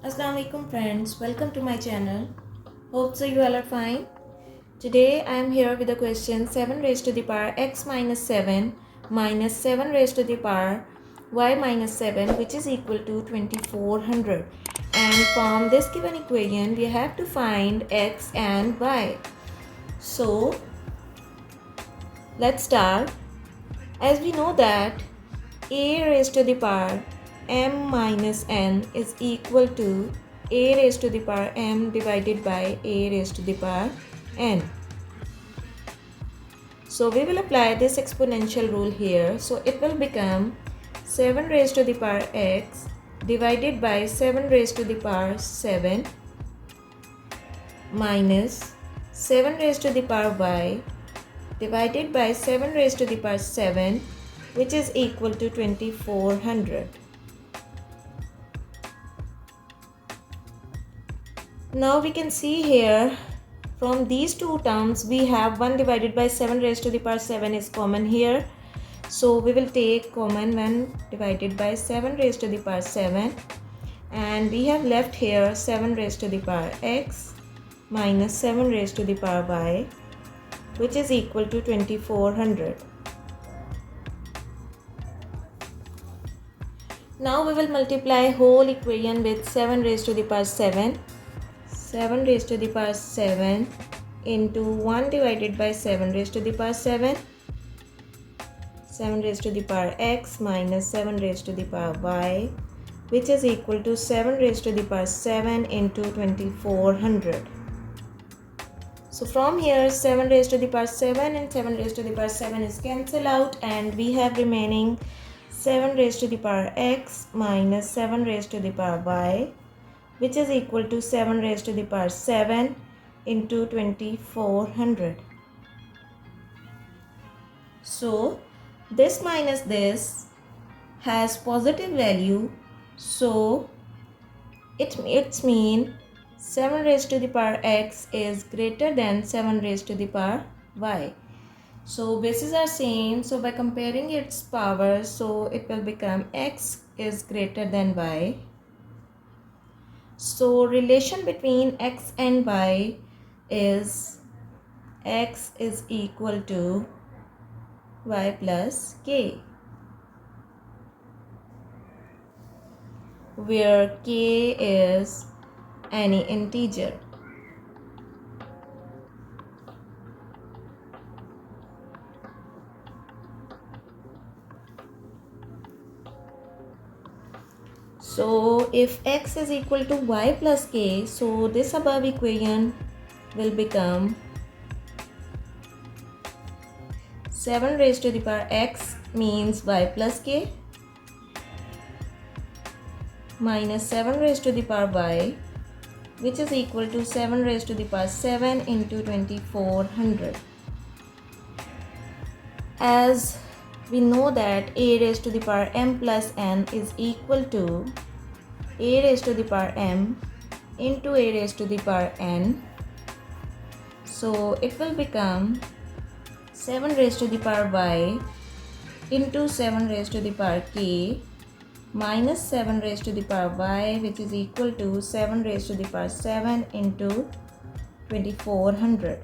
Assalamualaikum friends, welcome to my channel. Hope so you all are fine. Today I am here with the question 7 raised to the power x minus 7 minus 7 raised to the power y minus 7, which is equal to 2400. And from this given equation we have to find x and y. So let's start. As we know that a raised to the power m minus n is equal to a raised to the power m divided by a raised to the power n. So we will apply this exponential rule here. So it will become 7 raised to the power x divided by 7 raised to the power 7 minus 7 raised to the power y divided by 7 raised to the power 7, which is equal to 2400. Now we can see here from these two terms we have 1 divided by 7 raised to the power 7 is common here. So we will take common 1 divided by 7 raised to the power 7, and we have left here 7 raised to the power x minus 7 raised to the power y, which is equal to 2400. Now we will multiply whole equation with 7 raised to the power 7. 7 raised to the power 7 into 1 divided by 7 raised to the power 7. 7 raised to the power x minus 7 raised to the power y, which is equal to 7 raised to the power 7 into 2400. So from here 7 raised to the power 7 and 7 raised to the power 7 is cancelled out, and we have remaining 7 raised to the power x minus 7 raised to the power y, which is equal to 7 raised to the power 7 into 2400. So this minus this has positive value, so it means 7 raised to the power x is greater than 7 raised to the power y. So bases are same, so by comparing its powers, so it will become x is greater than y. So relation between x and y is x is equal to y plus k, where k is any integer. So if x is equal to y plus k, so this above equation will become 7 raised to the power x means y plus k minus 7 raised to the power y, which is equal to 7 raised to the power 7 into 2400. As we know that a raised to the power m plus n is equal to a raised to the power m into a raised to the power n. So it will become 7 raised to the power y into 7 raised to the power k minus 7 raised to the power y, which is equal to 7 raised to the power 7 into 2400.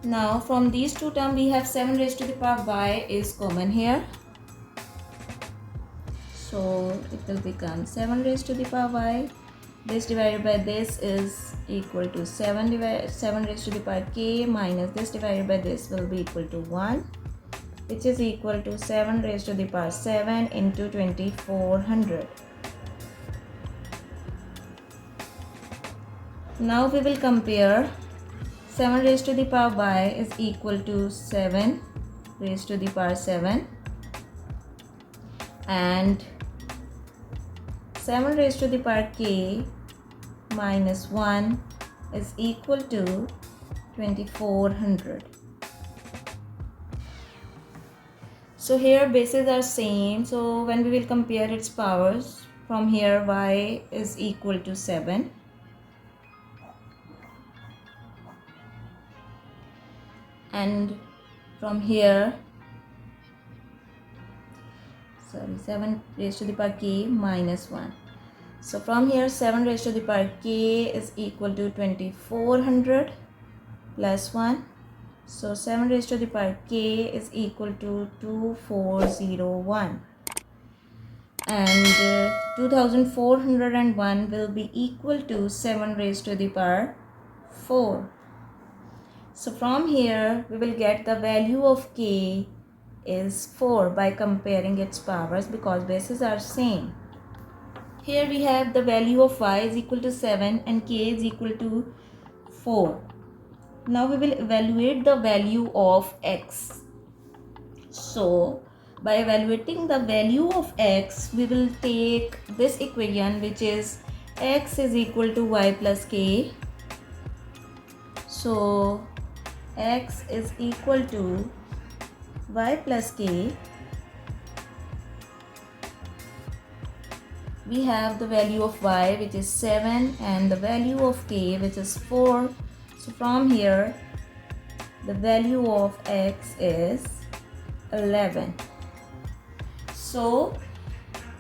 Now from these two terms we have 7 raised to the power y is common here. So it will become 7 raised to the power y. This divided by this is equal to 7 raised to the power k minus this divided by this will be equal to 1, which is equal to 7 raised to the power 7 into 2400. Now we will compare 7 raised to the power y is equal to 7 raised to the power 7, and 7 raised to the power k minus 1 is equal to 2400. So here bases are same, so when we will compare its powers, from here y is equal to 7, and from here 7 raised to the power k minus 1. So from here 7 raised to the power k is equal to 2400 plus 1. So 7 raised to the power k is equal to 2401. And 2401 will be equal to 7 raised to the power 4. So from here we will get the value of k is 4 by comparing its powers because bases are same. Here we have the value of y is equal to 7 and k is equal to 4. Now we will evaluate the value of x. So by evaluating the value of x, we will take this equation which is x is equal to y plus k. So x is equal to y plus k. We have the value of y which is 7 and the value of k which is 4. So from here the value of x is 11. So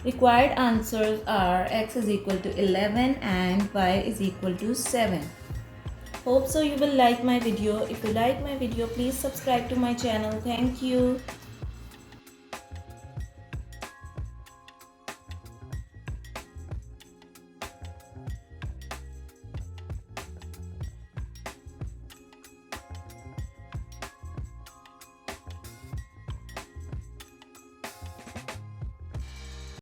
required answers are x is equal to 11 and y is equal to 7. Hope so you will like my video. If you like my video, please subscribe to my channel. Thank you.